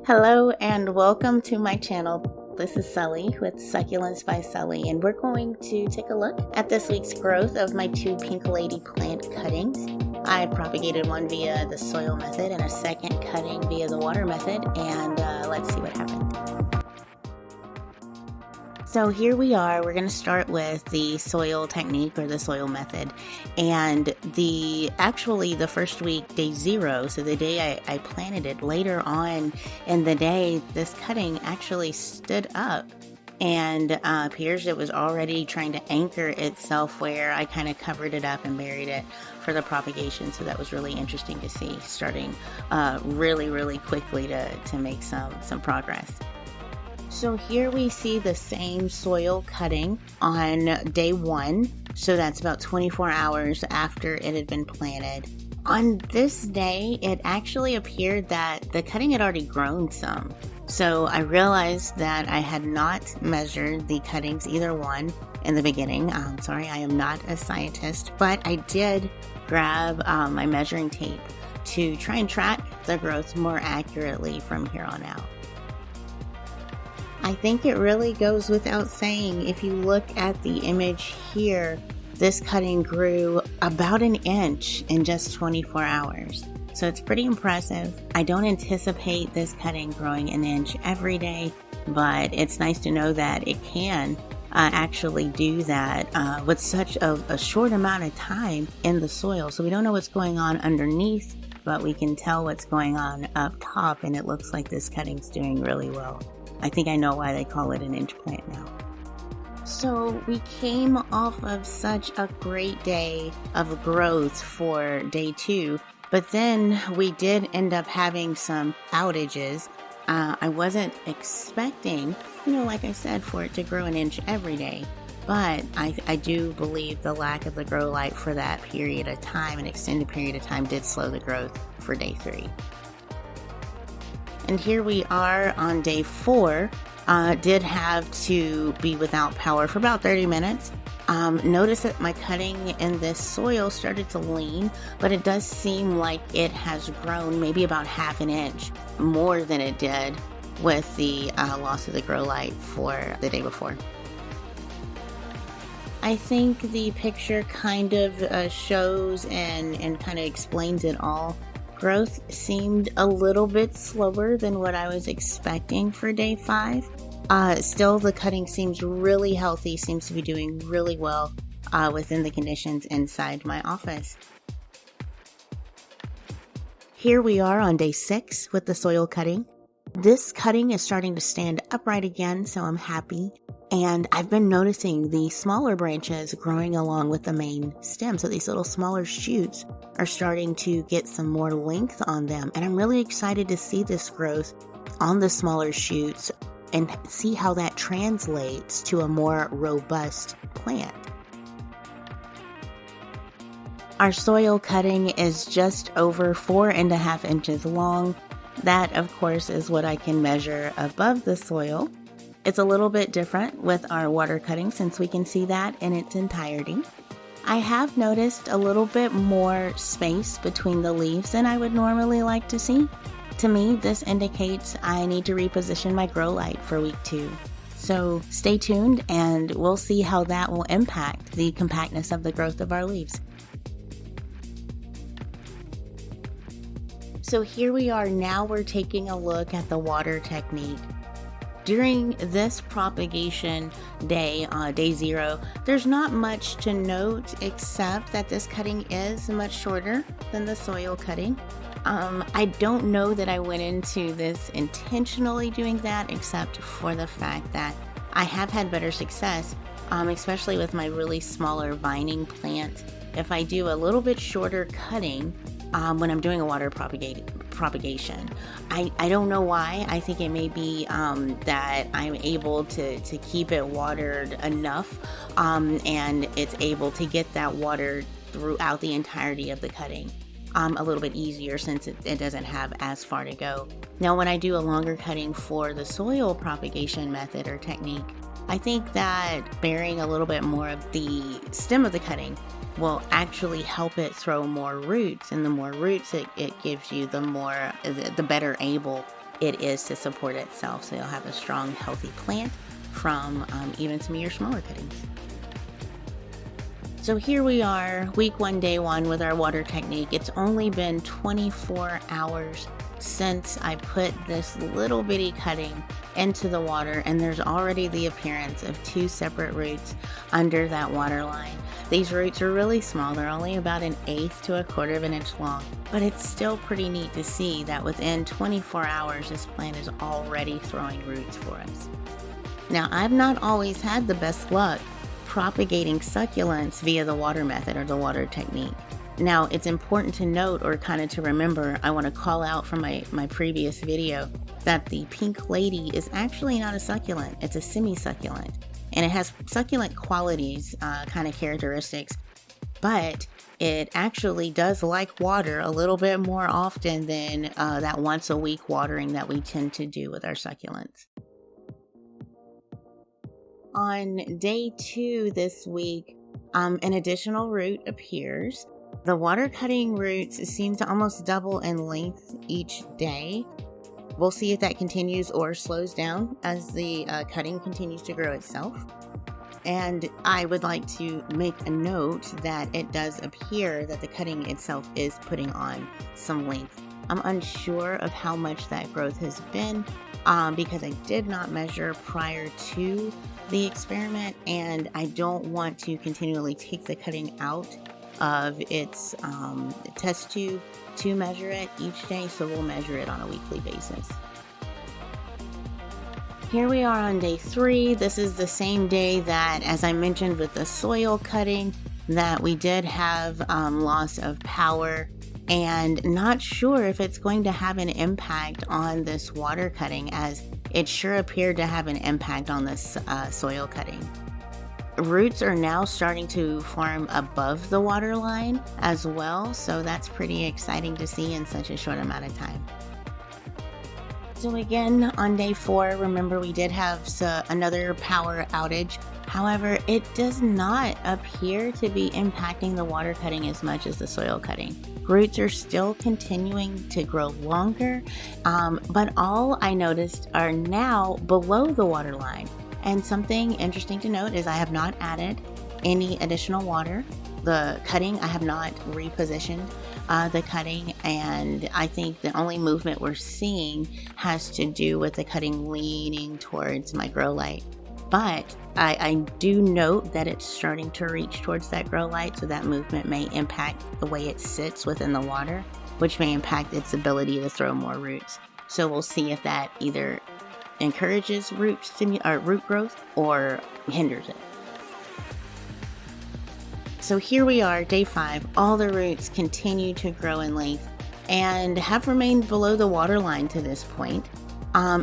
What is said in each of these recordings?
Hello and welcome to my channel. This is Sulli with Succulents by Sulli, and we're going to take a look at this week's growth of my two Pink Lady plant cuttings. I propagated one via the soil method and a second cutting via the water method, and let's see what happened. So here we are. We're going to start with the soil technique or the soil method, and the first week, day 0, so the day I planted it, later on in the day, this cutting actually stood up and appears it was already trying to anchor itself where I kind of covered it up and buried it for the propagation. So that was really interesting to see, starting really quickly to make some progress. So here we see the same soil cutting on day 1. So that's about 24 hours after it had been planted. On this day, it actually appeared that the cutting had already grown some. So I realized that I had not measured the cuttings, either one, in the beginning. I'm sorry, I am not a scientist, but I did grab my measuring tape to try and track the growth more accurately from here on out. I think it really goes without saying, if you look at the image here, this cutting grew about an inch in just 24 hours. So it's pretty impressive. I don't anticipate this cutting growing an inch every day, but it's nice to know that it can actually do that with such a short amount of time in the soil. So we don't know what's going on underneath, but we can tell what's going on up top, and it looks like this cutting's doing really well. I think I know why they call it an inch plant now. So we came off of such a great day of growth for day 2, but then we did end up having some outages. I wasn't expecting, like I said, for it to grow an inch every day, but I do believe the lack of the grow light for that period of time, an extended period of time, did slow the growth for day 3. And here we are on day 4. Did have to be without power for about 30 minutes. Notice that my cutting in this soil started to lean, but it does seem like it has grown maybe about half an inch more than it did with the loss of the grow light for the day before. I think the picture kind of shows and kind of explains it all. Growth seemed a little bit slower than what I was expecting for day 5. Still, the cutting seems really healthy, seems to be doing really well within the conditions inside my office. Here we are on day 6 with the soil cutting. This cutting is starting to stand upright again, so I'm happy. And I've been noticing the smaller branches growing along with the main stem. So these little smaller shoots are starting to get some more length on them. And I'm really excited to see this growth on the smaller shoots and see how that translates to a more robust plant. Our soil cutting is just over 4.5 inches long. That, of course, is what I can measure above the soil. It's a little bit different with our water cutting since we can see that in its entirety. I have noticed a little bit more space between the leaves than I would normally like to see. To me, this indicates I need to reposition my grow light for week 2. So stay tuned and we'll see how that will impact the compactness of the growth of our leaves. So here we are now, we're taking a look at the water technique. During this propagation day, day 0, there's not much to note except that this cutting is much shorter than the soil cutting. I don't know that I went into this intentionally doing that, except for the fact that I have had better success, especially with my really smaller vining plant. If I do a little bit shorter cutting when I'm doing a water propagation. I don't know why. I think it may be that I'm able to keep it watered enough and it's able to get that water throughout the entirety of the cutting a little bit easier since it doesn't have as far to go. Now when I do a longer cutting for the soil propagation method or technique, I think that burying a little bit more of the stem of the cutting will actually help it throw more roots, and the more roots it gives you, the better able it is to support itself. So you'll have a strong, healthy plant from even some of your smaller cuttings. So here we are, week 1, day 1 with our water technique. It's only been 24 hours since I put this little bitty cutting into the water, and there's already the appearance of 2 separate roots under that water line. These roots are really small. They're only about 1/8 to 1/4 of an inch long, but it's still pretty neat to see that within 24 hours, this plant is already throwing roots for us. Now, I've not always had the best luck propagating succulents via the water method or the water technique. Now, it's important to note, or kind of to remember, I want to call out from my previous video that the pink lady is actually not a succulent. It's a semi-succulent, and it has succulent qualities, kind of characteristics, but it actually does like water a little bit more often than that once a week watering that we tend to do with our succulents. On day 2 this week, an additional root appears. The water cutting roots seem to almost double in length each day. We'll see if that continues or slows down as the cutting continues to grow itself. And I would like to make a note that it does appear that the cutting itself is putting on some length. I'm unsure of how much that growth has been because I did not measure prior to the experiment, and I don't want to continually take the cutting out of its test tube to measure it each day, so we'll measure it on a weekly basis. Here we are on day 3. This is the same day that, as I mentioned with the soil cutting, that we did have loss of power, and not sure if it's going to have an impact on this water cutting, as it sure appeared to have an impact on this soil cutting. Roots are now starting to form above the water line as well, so that's pretty exciting to see in such a short amount of time. So again, on day 4, remember we did have another power outage. However, it does not appear to be impacting the water cutting as much as the soil cutting. Roots are still continuing to grow longer, but all I noticed are now below the water line. And something interesting to note is I have not added any additional water. The cutting, I have not repositioned the cutting, and I think the only movement we're seeing has to do with the cutting leaning towards my grow light. But I do note that it's starting to reach towards that grow light, so that movement may impact the way it sits within the water, which may impact its ability to throw more roots. So we'll see if that either encourages root growth or hinders it. So here we are, day 5. All the roots continue to grow in length and have remained below the water line to this point.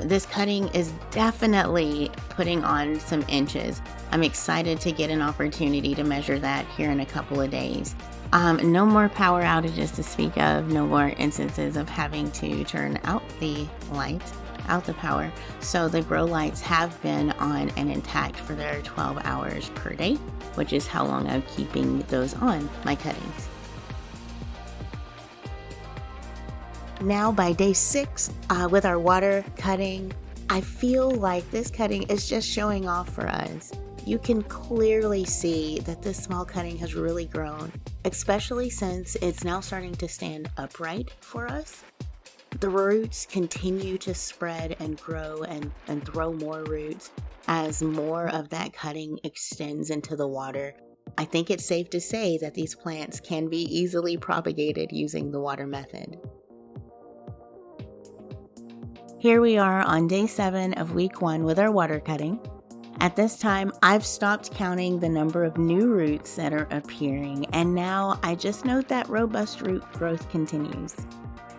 This cutting is definitely putting on some inches. I'm excited to get an opportunity to measure that here in a couple of days. No more power outages to speak of, no more instances of having to turn out the lights, out the power. So the grow lights have been on and intact for their 12 hours per day, which is how long I'm keeping those on my cuttings. Now by day 6, with our water cutting, I feel like this cutting is just showing off for us. You can clearly see that this small cutting has really grown, especially since it's now starting to stand upright for us. The roots continue to spread and grow and throw more roots as more of that cutting extends into the water. I think it's safe to say that these plants can be easily propagated using the water method. Here we are on day 7 of week 1 with our water cutting. At this time, I've stopped counting the number of new roots that are appearing, and now I just note that robust root growth continues.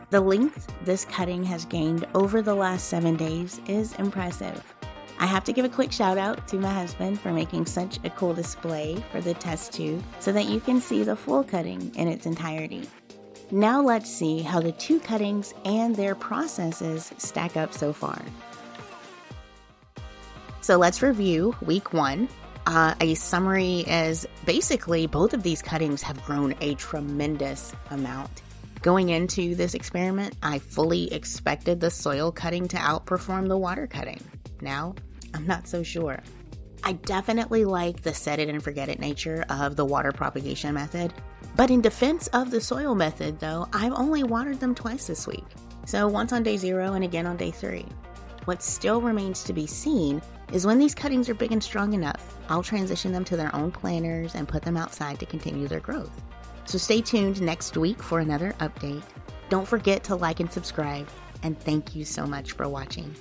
The length this cutting has gained over the last 7 days is impressive. I have to give a quick shout out to my husband for making such a cool display for the test tube so that you can see the full cutting in its entirety. Now let's see how the 2 cuttings and their processes stack up so far. So let's review week 1. A summary is basically both of these cuttings have grown a tremendous amount. Going into this experiment, I fully expected the soil cutting to outperform the water cutting. Now, I'm not so sure. I definitely like the set it and forget it nature of the water propagation method. But in defense of the soil method, though, I've only watered them twice this week. So once on day 0 and again on day 3. What still remains to be seen is when these cuttings are big and strong enough, I'll transition them to their own planters and put them outside to continue their growth. So stay tuned next week for another update. Don't forget to like and subscribe, and thank you so much for watching.